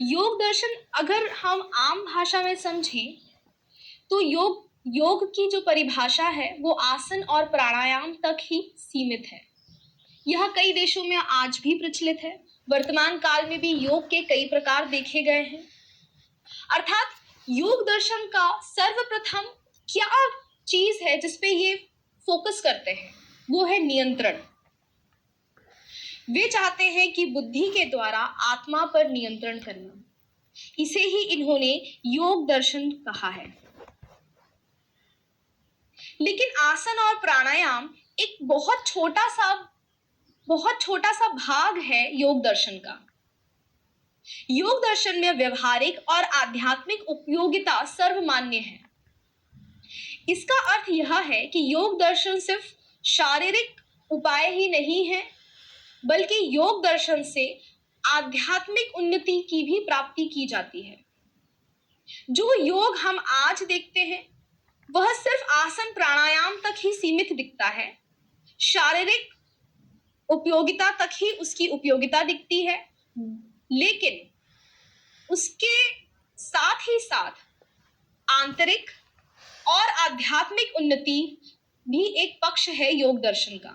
योग दर्शन अगर हम आम भाषा में समझें तो योग की जो परिभाषा है वो आसन और प्राणायाम तक ही सीमित है। यह कई देशों में आज भी प्रचलित है। वर्तमान काल में भी योग के कई प्रकार देखे गए हैं। अर्थात योग दर्शन का सर्वप्रथम क्या चीज है जिसपे ये फोकस करते हैं, वो है नियंत्रण। वे चाहते हैं कि बुद्धि के द्वारा आत्मा पर नियंत्रण करना। इसे ही इन्होंने योग दर्शन कहा है। लेकिन आसन और प्राणायाम एक बहुत छोटा सा भाग है योग दर्शन का। योग दर्शन में व्यवहारिक और आध्यात्मिक उपयोगिता सर्वमान्य है। इसका अर्थ यह है कि योग दर्शन सिर्फ शारीरिक उपाय ही नहीं है, बल्कि योग दर्शन से आध्यात्मिक उन्नति की भी प्राप्ति की जाती है। जो योग हम आज देखते हैं वह सिर्फ आसन प्राणायाम तक ही सीमित दिखता है। शारीरिक उपयोगिता तक ही उसकी उपयोगिता दिखती है, लेकिन उसके साथ ही साथ आंतरिक और आध्यात्मिक उन्नति भी एक पक्ष है योग दर्शन का।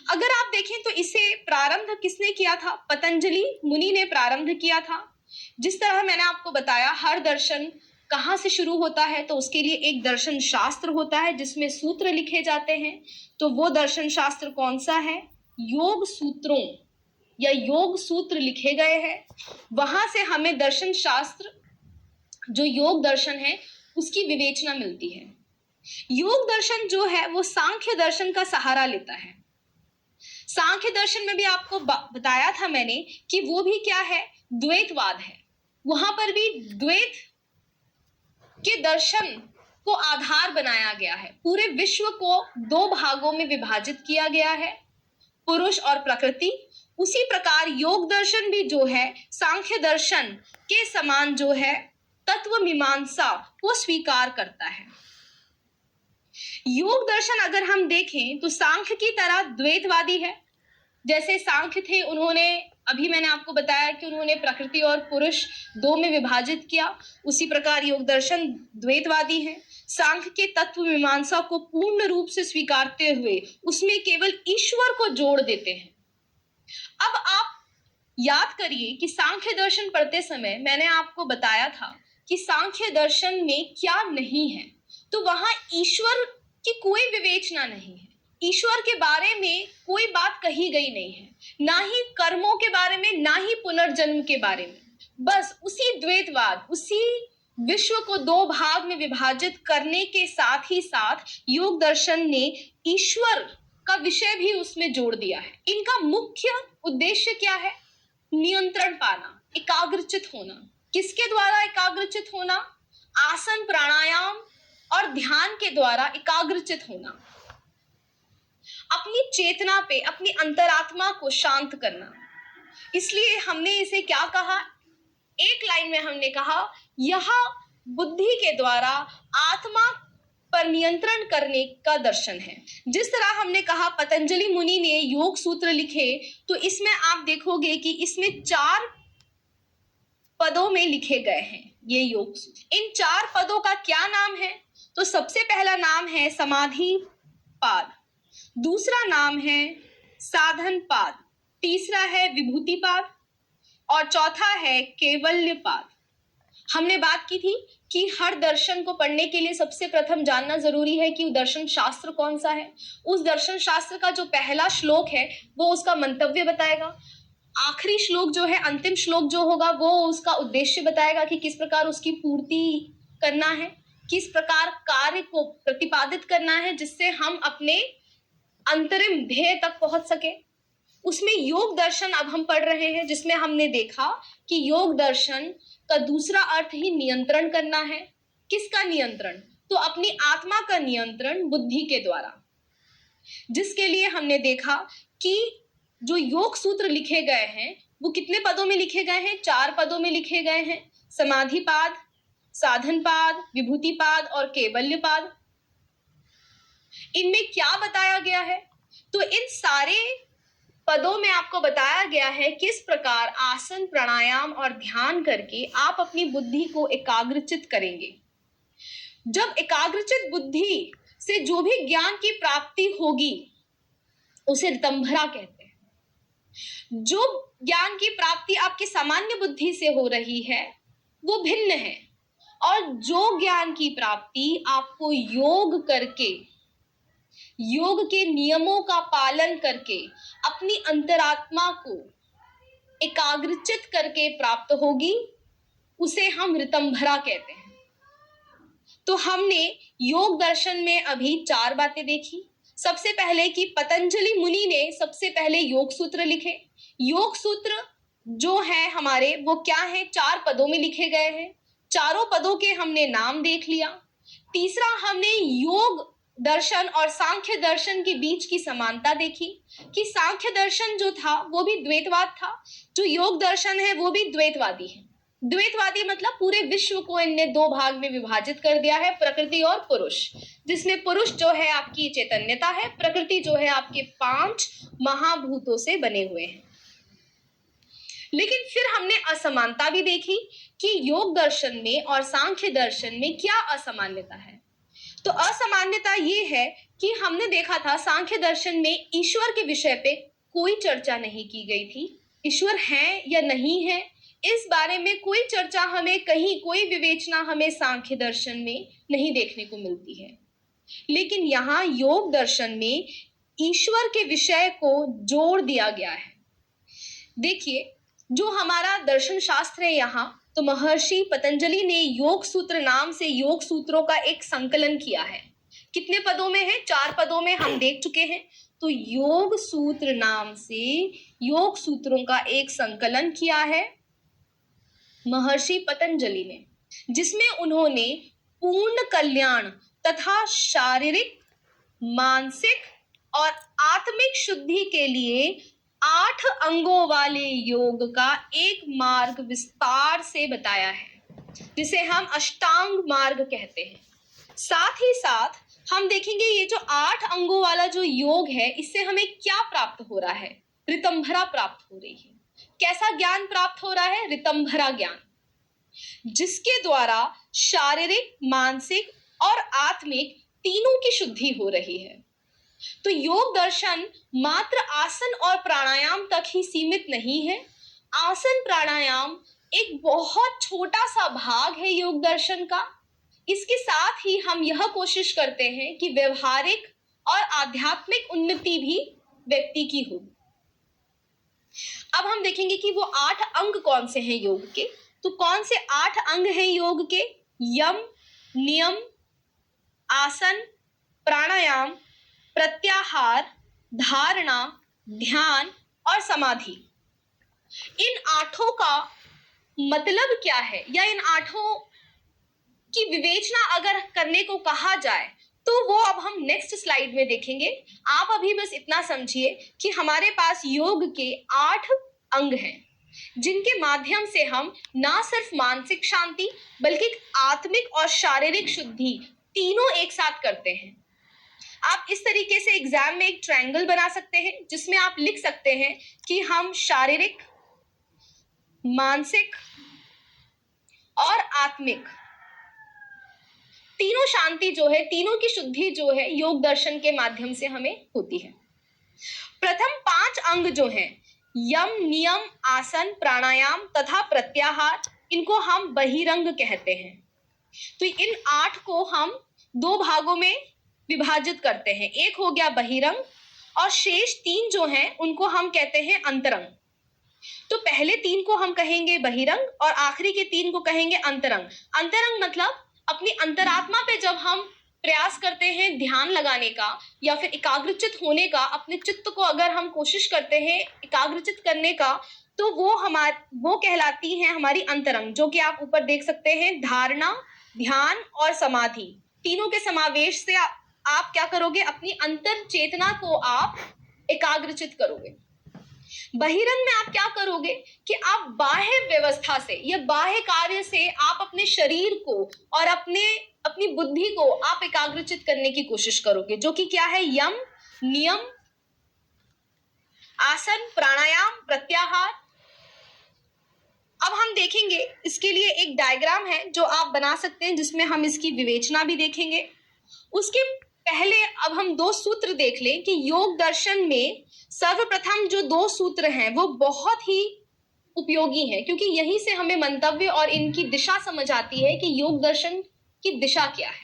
अगर आप देखें तो इसे प्रारंभ किसने किया था? पतंजलि मुनि ने प्रारंभ किया था। जिस तरह मैंने आपको बताया, हर दर्शन कहाँ से शुरू होता है तो उसके लिए एक दर्शन शास्त्र होता है जिसमें सूत्र लिखे जाते हैं। तो वो दर्शन शास्त्र कौन सा है? योग सूत्रों या योग सूत्र लिखे गए हैं। वहां से हमें दर्शन शास्त्र जो योग दर्शन है उसकी विवेचना मिलती है। योग दर्शन जो है वो सांख्य दर्शन का सहारा लेता है। सांख्य दर्शन में भी आपको बताया था मैंने कि वो भी क्या है? द्वैतवाद है। वहां पर भी द्वैत के दर्शन को आधार बनाया गया है। पूरे विश्व को दो भागों में विभाजित किया गया है, पुरुष और प्रकृति। उसी प्रकार योग दर्शन भी जो है सांख्य दर्शन के समान जो है तत्व मीमांसा को स्वीकार करता है। योग दर्शन अगर हम देखें तो सांख्य की तरह द्वैतवादी है। जैसे सांख्य थे, उन्होंने अभी मैंने आपको बताया कि उन्होंने प्रकृति और पुरुष दो में विभाजित किया। उसी प्रकार योग दर्शन द्वैतवादी है। सांख्य के तत्व मीमांसा को पूर्ण रूप से स्वीकारते हुए उसमें केवल ईश्वर को जोड़ देते हैं। अब आप याद करिए कि सांख्य दर्शन पढ़ते समय मैंने आपको बताया था कि सांख्य दर्शन में क्या नहीं है। तो वहां ईश्वर की कोई विवेचना नहीं है। ईश्वर के बारे में कोई बात कही गई नहीं है, ना ही कर्मों के बारे में, ना ही पुनर्जन्म के बारे में। बस उसी द्वैतवाद, उसी विश्व को दो भाग में विभाजित करने के साथ ही साथ योग दर्शन ने ईश्वर का विषय भी उसमें जोड़ दिया है। इनका मुख्य उद्देश्य क्या है? नियंत्रण पाना, एकाग्रचित होना। किसके द्वारा एकाग्रचित होना? आसन प्राणायाम और ध्यान के द्वारा एकाग्रचित होना। अपनी चेतना पे, अपनी अंतरात्मा को शांत करना। इसलिए हमने इसे क्या कहा? एक लाइन में हमने कहा यह बुद्धि के द्वारा आत्मा पर नियंत्रण करने का दर्शन है। जिस तरह हमने कहा पतंजलि मुनि ने योग सूत्र लिखे, तो इसमें आप देखोगे कि इसमें 4 पदों में लिखे गए हैं ये योग सूत्र। इन 4 पदों का क्या नाम है? तो सबसे पहला नाम है समाधि पाद, दूसरा नाम है साधन पाद, तीसरा है विभूति पाद और चौथा है कैवल्य पाद। हमने बात की थी कि हर दर्शन को पढ़ने के लिए सबसे प्रथम जानना जरूरी है कि दर्शन शास्त्र कौन सा है। उस दर्शन शास्त्र का जो पहला श्लोक है वो उसका मंतव्य बताएगा। आखिरी श्लोक जो है, अंतिम श्लोक जो होगा, वो उसका उद्देश्य बताएगा कि किस प्रकार उसकी पूर्ति करना है, किस प्रकार कार्य को प्रतिपादित करना है जिससे हम अपने अंतरिम ध्येय तक पहुंच सके। उसमें योग दर्शन अब हम पढ़ रहे हैं, जिसमें हमने देखा कि योग दर्शन का दूसरा अर्थ ही नियंत्रण करना है। किसका नियंत्रण? तो अपनी आत्मा का नियंत्रण बुद्धि के द्वारा, जिसके लिए हमने देखा कि जो योग सूत्र लिखे गए हैं वो कितने पदों में लिखे गए हैं? 4 पदों में लिखे गए हैं। समाधि पाद, साधन पाद, विभूति पाद और कैवल्य पाद। इनमें क्या बताया गया है? तो इन सारे पदों में आपको बताया गया है किस प्रकार आसन, प्राणायाम और ध्यान करके आप अपनी बुद्धि को एकाग्रचित करेंगे। जब एकाग्रचित बुद्धि से जो भी ज्ञान की प्राप्ति होगी उसे ऋतंभरा कहते हैं। जो ज्ञान की प्राप्ति आपकी सामान्य बुद्धि से हो रही है वो भिन्न है, और जो ज्ञान की प्राप्ति आपको योग करके, योग के नियमों का पालन करके अपनी अंतरात्मा को एकाग्रचित करके प्राप्त होगी उसे हम ऋतंभरा कहते हैं। तो हमने योग दर्शन में अभी 4 बातें देखी। सबसे पहले कि पतंजलि मुनि ने सबसे पहले योग सूत्र लिखे। योग सूत्र जो है हमारे वो क्या है, 4 पदों में लिखे गए हैं। चारों पदों के हमने नाम देख लिया। तीसरा, हमने योग दर्शन और सांख्य दर्शन के बीच की समानता देखी कि सांख्य दर्शन जो था वो भी द्वैतवाद था, जो योग दर्शन है वो भी द्वैतवादी है। द्वैतवादी मतलब पूरे विश्व को इनने 2 भाग में विभाजित कर दिया है, प्रकृति और पुरुष, जिसमें पुरुष जो है आपकी चैतन्यता है, प्रकृति जो है आपके 5 महाभूतों से बने हुए हैं। लेकिन फिर हमने असमानता भी देखी कि योग दर्शन में और सांख्य दर्शन में क्या असमान्यता है। तो असमान्यता ये है कि हमने देखा था सांख्य दर्शन में ईश्वर के विषय पे कोई चर्चा नहीं की गई थी। ईश्वर है या नहीं है इस बारे में कोई चर्चा हमें कहीं, कोई विवेचना हमें सांख्य दर्शन में नहीं देखने को मिलती है। लेकिन यहाँ योग दर्शन में ईश्वर के विषय को जोड़ दिया गया है। देखिए, जो हमारा दर्शन शास्त्र है यहाँ, तो महर्षि पतंजलि ने योग सूत्र नाम से योग सूत्रों का एक संकलन किया है। कितने पदों में है? 4 पदों में हम देख चुके हैं। तो योग सूत्र नाम से योग सूत्रों का एक संकलन किया है महर्षि पतंजलि ने, जिसमें उन्होंने पूर्ण कल्याण तथा शारीरिक, मानसिक और आत्मिक शुद्धि के लिए 8 अंगों वाले योग का एक मार्ग विस्तार से बताया है, जिसे हम अष्टांग मार्ग कहते हैं। साथ ही साथ हम देखेंगे ये जो 8 अंगों वाला जो योग है, इससे हमें क्या प्राप्त हो रहा है? ऋतंभरा प्राप्त हो रही है। कैसा ज्ञान प्राप्त हो रहा है? ऋतंभरा ज्ञान, जिसके द्वारा शारीरिक, मानसिक और आत्मिक तीनों की शुद्धि हो रही है। तो योग दर्शन मात्र आसन और प्राणायाम तक ही सीमित नहीं है। आसन प्राणायाम एक बहुत छोटा सा भाग है योग दर्शन का। इसके साथ ही हम यह कोशिश करते हैं कि व्यवहारिक और आध्यात्मिक उन्नति भी व्यक्ति की हो। अब हम देखेंगे कि वो 8 अंग कौन से हैं योग के। तो कौन से 8 अंग हैं योग के? यम, नियम, आसन, प्राणायाम, प्रत्याहार, धारणा, ध्यान और समाधि। इन 8 का मतलब क्या है, या इन 8 की विवेचना अगर करने को कहा जाए तो वो अब हम नेक्स्ट स्लाइड में देखेंगे। आप अभी बस इतना समझिए कि हमारे पास योग के 8 अंग हैं, जिनके माध्यम से हम ना सिर्फ मानसिक शांति बल्कि आत्मिक और शारीरिक शुद्धि तीनों एक साथ करते हैं। आप इस तरीके से एग्जाम में एक ट्रायंगल बना सकते हैं, जिसमें आप लिख सकते हैं कि हम शारीरिक, मानसिक और आत्मिक तीनों शांति जो है, तीनों की शुद्धि जो है योग दर्शन के माध्यम से हमें होती है। प्रथम 5 अंग जो हैं, यम, नियम, आसन, प्राणायाम तथा प्रत्याहार, इनको हम बहिरंग कहते हैं। तो इन 8 को हम 2 भागों में विभाजित करते हैं। एक हो गया बहिरंग और शेष 3 जो हैं उनको हम कहते हैं अंतरंग। तो पहले 3 को हम कहेंगे बहिरंग और आखिरी के 3 को कहेंगे अंतरंग। अंतरंग मतलब अपनी अंतरात्मा पे जब हम प्रयास करते हैं ध्यान लगाने का या फिर एकाग्रचित होने का, अपने चित्त को अगर हम कोशिश करते हैं एकाग्रचित करने का, तो वो कहलाती है हमारी अंतरंग, जो कि आप ऊपर देख सकते हैं। धारणा, ध्यान और समाधि तीनों के समावेश से आप क्या करोगे? अपनी अंतर चेतना को आप एकाग्रचित करोगे। बहिरंग में आप क्या करोगे कि आप बाह्य व्यवस्था से या बाह्य कार्य से आप अपने शरीर को और अपनी बुद्धि को आप एकाग्रचित करने की कोशिश करोगे, जो कि क्या है? यम, नियम, आसन, प्राणायाम, प्रत्याहार। अब हम देखेंगे इसके लिए एक डायग्राम है जो आप बना सकते हैं, जिसमें हम इसकी विवेचना भी देखेंगे। उसके पहले अब हम दो सूत्र देख लें कि योग दर्शन में सर्वप्रथम जो दो सूत्र हैं वो बहुत ही उपयोगी हैं, क्योंकि यहीं से हमें मंतव्य और इनकी दिशा समझ आती है कि योग दर्शन की दिशा क्या है।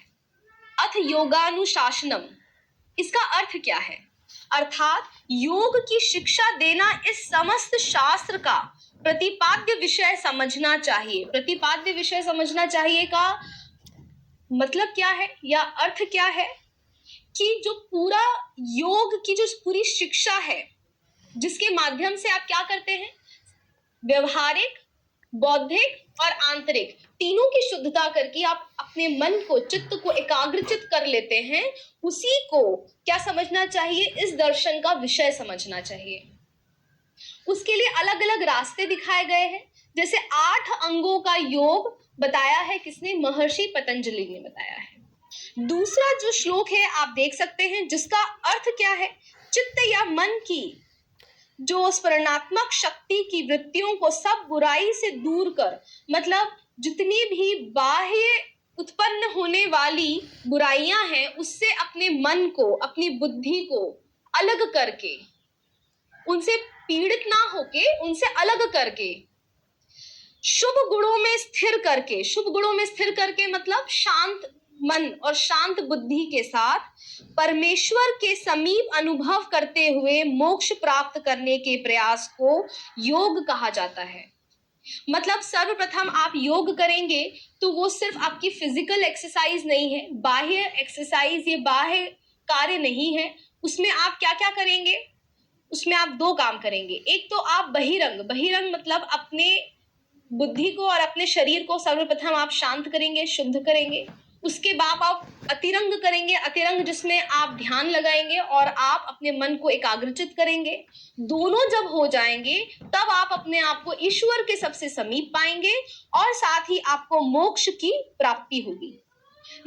अथ योगानुशासनम, इसका अर्थ क्या है? अर्थात योग की शिक्षा देना इस समस्त शास्त्र का प्रतिपाद्य विषय समझना चाहिए। प्रतिपाद्य विषय समझना चाहिए का मतलब क्या है या अर्थ क्या है कि जो पूरा योग की जो पूरी शिक्षा है, जिसके माध्यम से आप क्या करते हैं, व्यवहारिक, बौद्धिक और आंतरिक तीनों की शुद्धता करके आप अपने मन को, चित्त को एकाग्रचित कर लेते हैं, उसी को क्या समझना चाहिए? इस दर्शन का विषय समझना चाहिए। उसके लिए अलग अलग रास्ते दिखाए गए हैं। जैसे 8 अंगों का योग बताया है किसने? महर्षि पतंजलि ने बताया है। दूसरा जो श्लोक है आप देख सकते हैं, जिसका अर्थ क्या है? चित्त या मन की जो स्मरणात्मक शक्ति की वृत्तियों को सब बुराई से दूर कर, मतलब जितनी भी बाह्य उत्पन्न होने वाली बुराइयां हैं उससे अपने मन को, अपनी बुद्धि को अलग करके, उनसे पीड़ित ना होके, उनसे अलग करके शुभ गुणों में स्थिर करके, शुभ गुणों में स्थिर करके मतलब शांत मन और शांत बुद्धि के साथ परमेश्वर के समीप अनुभव करते हुए मोक्ष प्राप्त करने के प्रयास को योग कहा जाता है। मतलब सर्वप्रथम आप योग करेंगे तो वो सिर्फ आपकी फिजिकल एक्सरसाइज नहीं है, बाह्य एक्सरसाइज, ये बाह्य कार्य नहीं है। उसमें आप क्या क्या करेंगे? उसमें आप दो काम करेंगे। एक तो आप बहिरंग, बहिरंग मतलब अपने बुद्धि को और अपने शरीर को सर्वप्रथम आप शांत करेंगे, शुद्ध करेंगे। उसके बाद आप अतिरंग करेंगे, अतिरंग जिसमें आप ध्यान लगाएंगे और आप अपने मन को एकाग्रचित करेंगे। दोनों जब हो जाएंगे तब आप अपने आप को ईश्वर के सबसे समीप पाएंगे और साथ ही आपको मोक्ष की प्राप्ति होगी।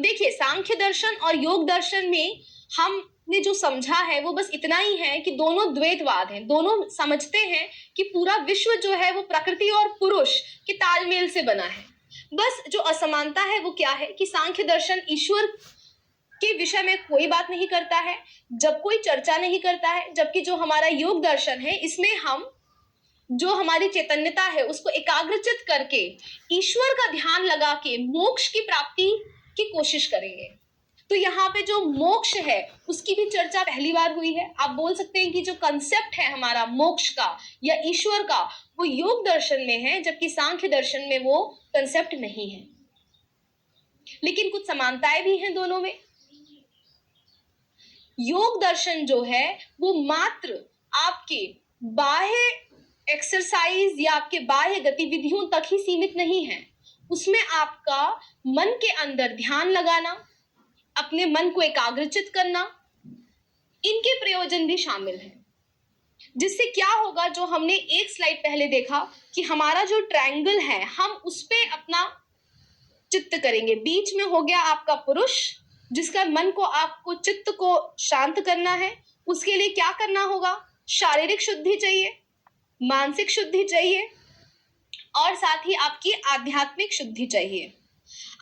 देखिए, सांख्य दर्शन और योग दर्शन में हमने जो समझा है वो बस इतना ही है कि दोनों द्वैतवाद हैं। दोनों समझते हैं कि पूरा विश्व जो है वो प्रकृति और पुरुष के तालमेल से बना है। बस जो असमानता है वो क्या है कि सांख्य दर्शन ईश्वर के विषय में कोई बात नहीं करता है, जब कोई चर्चा नहीं करता है, जबकि जो हमारा योग दर्शन है इसमें हम जो हमारी चैतन्यता है उसको एकाग्रचित करके ईश्वर का ध्यान लगा के मोक्ष की प्राप्ति की कोशिश करेंगे। तो यहाँ पे जो मोक्ष है उसकी भी चर्चा पहली बार हुई है। आप बोल सकते हैं कि जो कंसेप्ट है हमारा मोक्ष का या ईश्वर का वो योग दर्शन में है, जबकि सांख्य दर्शन में वो कंसेप्ट नहीं है। लेकिन कुछ समानताएं भी हैं दोनों में। योग दर्शन जो है वो मात्र आपके बाह्य एक्सरसाइज या आपके बाह्य गतिविधियों तक ही सीमित नहीं है। उसमें आपका मन के अंदर ध्यान लगाना, अपने मन को एकाग्रचित करना, इनके प्रयोजन भी शामिल हैं। जिससे क्या होगा, जो हमने एक स्लाइड पहले देखा कि हमारा जो ट्रायंगल है हम उस पे अपना चित्त करेंगे। बीच में हो गया आपका पुरुष, जिसका मन को, आपको चित्त को शांत करना है। उसके लिए क्या करना होगा? शारीरिक शुद्धि चाहिए, मानसिक शुद्धि चाहिए और साथ ही आपकी आध्यात्मिक शुद्धि चाहिए।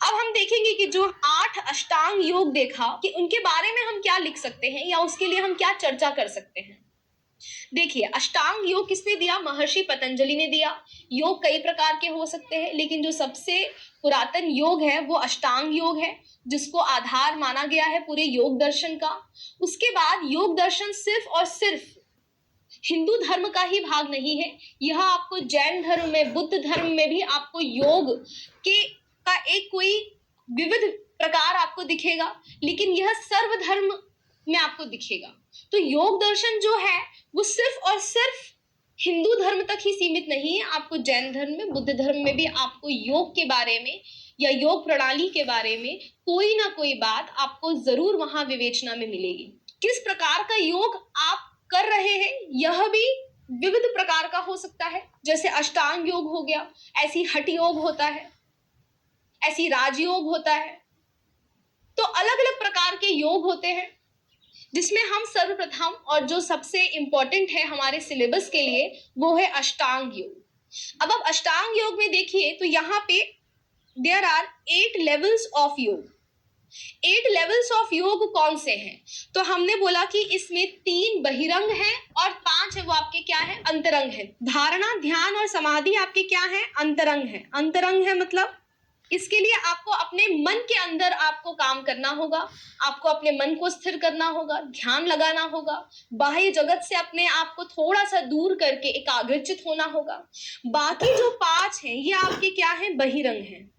अब हम देखेंगे कि जो 8 अष्टांग योग देखा कि उनके बारे में हम क्या लिख सकते हैं या उसके लिए हम क्या चर्चा कर सकते हैं। देखिए, अष्टांग योग किसने दिया? महर्षि पतंजलि ने दिया। योग कई प्रकार के हो सकते हैं, लेकिन जो सबसे पुरातन योग है वो अष्टांग योग है, जिसको आधार माना गया है पूरे योग दर्शन का। उसके बाद योग दर्शन सिर्फ और सिर्फ हिंदू धर्म का ही भाग नहीं है, यह आपको जैन धर्म में, बुद्ध धर्म में भी आपको योग के का एक कोई विविध प्रकार आपको दिखेगा, लेकिन यह सर्वधर्म में आपको दिखेगा। तो योग दर्शन जो है वो सिर्फ और सिर्फ हिंदू धर्म तक ही सीमित नहीं है। आपको जैन धर्म में, बुद्ध धर्म में भी आपको योग के बारे में या योग प्रणाली के बारे में कोई ना कोई बात आपको जरूर वहां विवेचना में मिलेगी। किस प्रकार का योग आप कर रहे हैं यह भी विविध प्रकार का हो सकता है। जैसे अष्टांग योग हो गया, ऐसी हठ योग होता है, ऐसी राजयोग होता है। तो अलग अलग प्रकार के योग होते हैं। जिसमें हम सर्वप्रथम और जो सबसे इम्पोर्टेंट है हमारे सिलेबस के लिए वो है अष्टांग योग। अब अष्टांग योग में देखिए तो यहाँ पे देयर आर 8 लेवल्स ऑफ योग। 8 लेवल्स ऑफ योग कौन से हैं? तो हमने बोला कि इसमें 3 बहिरंग हैं और 5 है वो आपके क्या है? अंतरंग है। धारणा, ध्यान और समाधि आपके क्या है? अंतरंग है। अंतरंग है मतलब इसके लिए आपको अपने मन के अंदर आपको काम करना होगा, आपको अपने मन को स्थिर करना होगा, ध्यान लगाना होगा, बाह्य जगत से अपने आप को थोड़ा सा दूर करके एकाग्रचित होना होगा। बाकी जो 5 हैं ये आपके क्या हैं? बहिरंग हैं।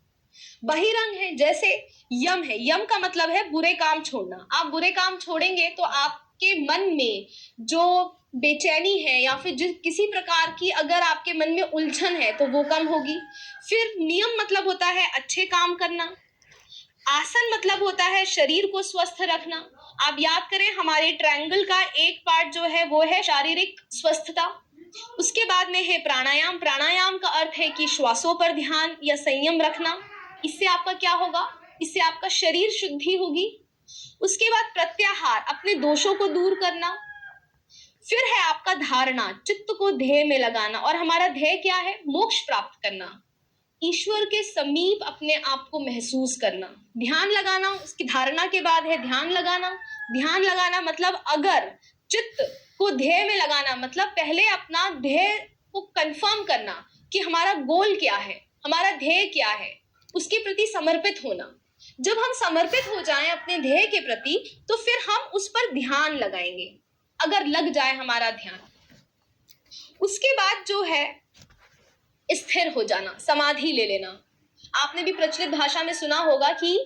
बहिरंग है जैसे यम है। यम का मतलब है बुरे काम छोड़ना। आप बुरे काम छोड़ेंगे तो आपके मन में जो बेचैनी है या फिर जिस किसी प्रकार की अगर आपके मन में उलझन है तो वो कम होगी। फिर नियम मतलब होता है अच्छे काम करना। आसन मतलब होता है शरीर को स्वस्थ रखना। आप याद करें हमारे ट्रायंगल का एक पार्ट जो है वो है शारीरिक स्वस्थता। उसके बाद में है प्राणायाम। प्राणायाम का अर्थ है कि श्वासों पर ध्यान या संयम रखना। इससे आपका क्या होगा? इससे आपका शरीर शुद्धि होगी। उसके बाद प्रत्याहार, अपने दोषों को दूर करना। फिर है आपका धारणा, चित्त को ध्येय में लगाना। और हमारा ध्येय क्या है? मोक्ष प्राप्त करना, ईश्वर के समीप अपने आप को महसूस करना। ध्यान लगाना, उसकी धारणा के बाद है ध्यान लगाना। ध्यान लगाना मतलब अगर चित्त को ध्येय में लगाना मतलब पहले अपना ध्येय को कंफर्म करना कि हमारा गोल क्या है, हमारा ध्येय क्या है, उसके प्रति समर्पित होना। जब हम समर्पित हो जाएं अपने ध्येय के प्रति तो फिर हम उस पर ध्यान लगाएंगे, अगर लग जाए हमारा ध्यान। उसके बाद जो है स्थिर हो जाना, समाधि ले लेना। आपने भी प्रचलित भाषा में सुना होगा कि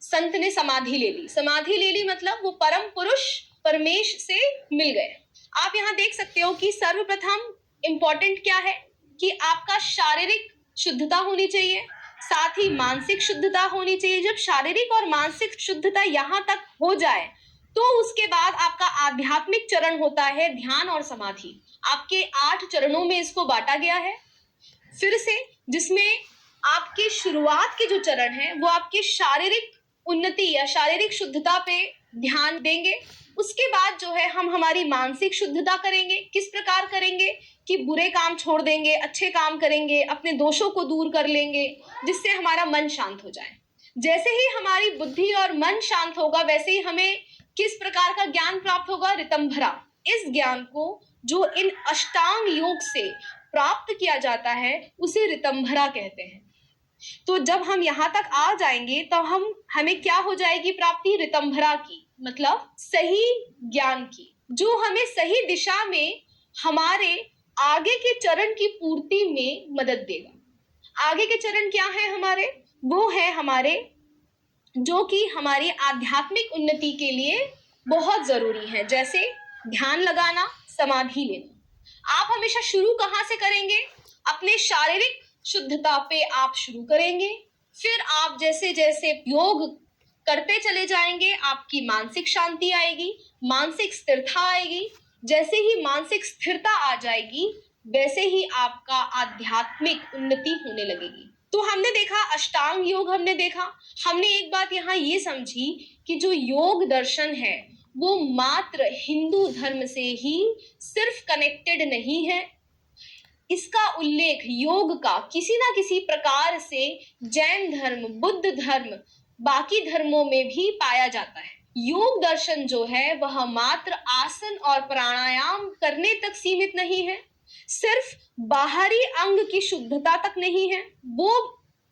संत ने समाधि ले ली। समाधि ले ली मतलब वो परम पुरुष परमेश से मिल गए। आप यहाँ देख सकते हो कि सर्वप्रथम इंपॉर्टेंट क्या है कि आपका शारीरिक शुद्धता होनी चाहिए, साथ ही मानसिक शुद्धता होनी चाहिए। जब शारीरिक और मानसिक शुद्धता यहाँ तक हो जाए तो उसके बाद आपका आध्यात्मिक चरण होता है ध्यान और समाधि। आपके 8 चरणों में इसको बांटा गया है फिर से, जिसमें आपके शुरुआत के जो चरण हैं वो आपके शारीरिक उन्नति या शारीरिक शुद्धता पे ध्यान देंगे। उसके बाद जो है हम हमारी मानसिक शुद्धता करेंगे। किस प्रकार करेंगे कि बुरे काम छोड़ देंगे, अच्छे काम करेंगे, अपने दोषों को दूर कर लेंगे, जिससे हमारा मन शांत हो जाए। जैसे ही हमारी बुद्धि और मन शांत होगा वैसे ही हमें किस प्रकार का ज्ञान प्राप्त होगा? ऋतंभरा। इस ज्ञान को जो इन अष्टांग योग से प्राप्त किया जाता है उसे ऋतंभरा कहते हैं। तो जब हम यहाँ तक आ जाएंगे तो हमें क्या हो जाएगी प्राप्ति? ऋतंभरा की, मतलब सही ज्ञान की, जो हमें सही दिशा में हमारे आगे के चरण की पूर्ति में मदद देगा। आगे के चरण क्या है हमारे? वो है हमारे जो कि हमारी आध्यात्मिक उन्नति के लिए बहुत जरूरी है, जैसे ध्यान लगाना, समाधि लेना। आप हमेशा शुरू कहाँ से करेंगे? अपने शारीरिक शुद्धता पे आप शुरू करेंगे। फिर आप जैसे जैसे योग करते चले जाएंगे आपकी मानसिक शांति आएगी, मानसिक स्थिरता आएगी। जैसे ही मानसिक स्थिरता आ जाएगी वैसे ही आपका आध्यात्मिक उन्नति होने लगेगी। तो हमने देखा अष्टांग योग, हमने देखा, हमने एक बात यहाँ ये समझी कि जो योग दर्शन है वो मात्र हिंदू धर्म से ही सिर्फ कनेक्टेड नहीं है। इसका उल्लेख योग का किसी ना किसी प्रकार से जैन धर्म, बुद्ध धर्म, बाकी धर्मों में भी पाया जाता है। योग दर्शन जो है वह मात्र आसन और प्राणायाम करने तक सीमित नहीं है, सिर्फ बाहरी अंग की शुद्धता तक नहीं है। वो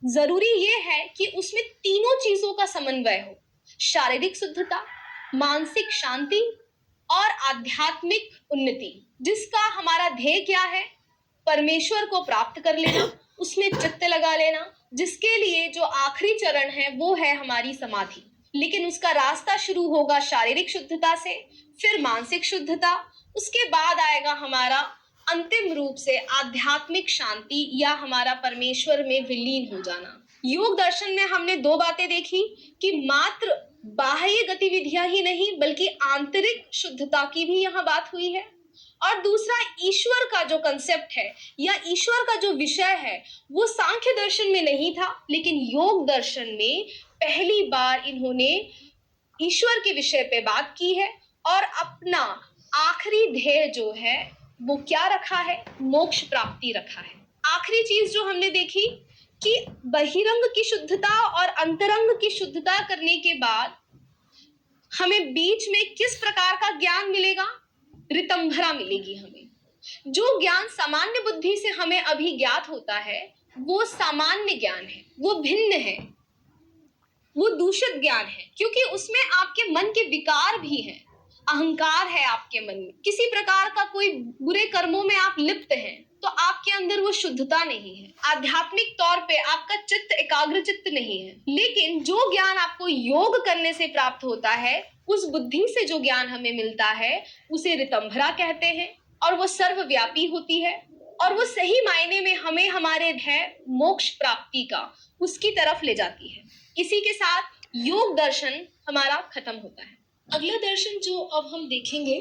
जरूरी ये है कि उसमें तीनों चीजों का समन्वय हो, शारीरिक शुद्धता, मानसिक शांति और आध्यात्मिक उन्नति, जिसका हमारा ध्येय क्या है? परमेश्वर को प्राप्त कर लेना, उसमें चित्त लगा लेना, जिसके लिए जो आखिरी चरण है वो है हमारी समाधि। लेकिन उसका रास्ता शुरू होगा शारीरिक शुद्धता से, फिर मानसिक शुद्धता, उसके बाद आएगा हमारा अंतिम रूप से आध्यात्मिक शांति या हमारा परमेश्वर में विलीन हो जाना। योग दर्शन में हमने 2 बातें देखी कि मात्र बाह्य गतिविधियां ही नहीं बल्कि आंतरिक शुद्धता की भी यहाँ बात हुई है। और दूसरा, ईश्वर का जो कंसेप्ट है या ईश्वर का जो विषय है वो सांख्य दर्शन में नहीं था, लेकिन योग दर्शन में पहली बार इन्होंने ईश्वर के विषय पे बात की है। और अपना आखिरी ध्येय जो है वो क्या रखा है? मोक्ष प्राप्ति रखा है। आखिरी चीज जो हमने देखी कि बहिरंग की शुद्धता और अंतरंग की शुद्धता करने के बाद हमें बीच में किस प्रकार का ज्ञान मिलेगा? ऋतंभरा मिलेगी हमें। जो ज्ञान सामान्य बुद्धि से हमें अभी ज्ञात होता है वो सामान्य ज्ञान है, वो भिन्न है, वो दूषित ज्ञान है, क्योंकि उसमें आपके मन के विकार भी हैं, अहंकार है आपके मन में, किसी प्रकार का कोई बुरे कर्मों में आप लिप्त हैं, तो आपके अंदर वो शुद्धता नहीं है, आध्यात्मिक तौर पे आपका चित्त एकाग्र चित्त नहीं है। लेकिन जो ज्ञान आपको योग करने से प्राप्त होता है, उस बुद्धि से जो ज्ञान हमें मिलता है उसे ऋतंभरा कहते हैं, और वो सर्वव्यापी होती है, और वो सही मायने में हमें हमारे ध्येय मोक्ष प्राप्ति का उसकी तरफ ले जाती है। इसी के साथ योग दर्शन हमारा खत्म होता है। अगला दर्शन जो अब हम देखेंगे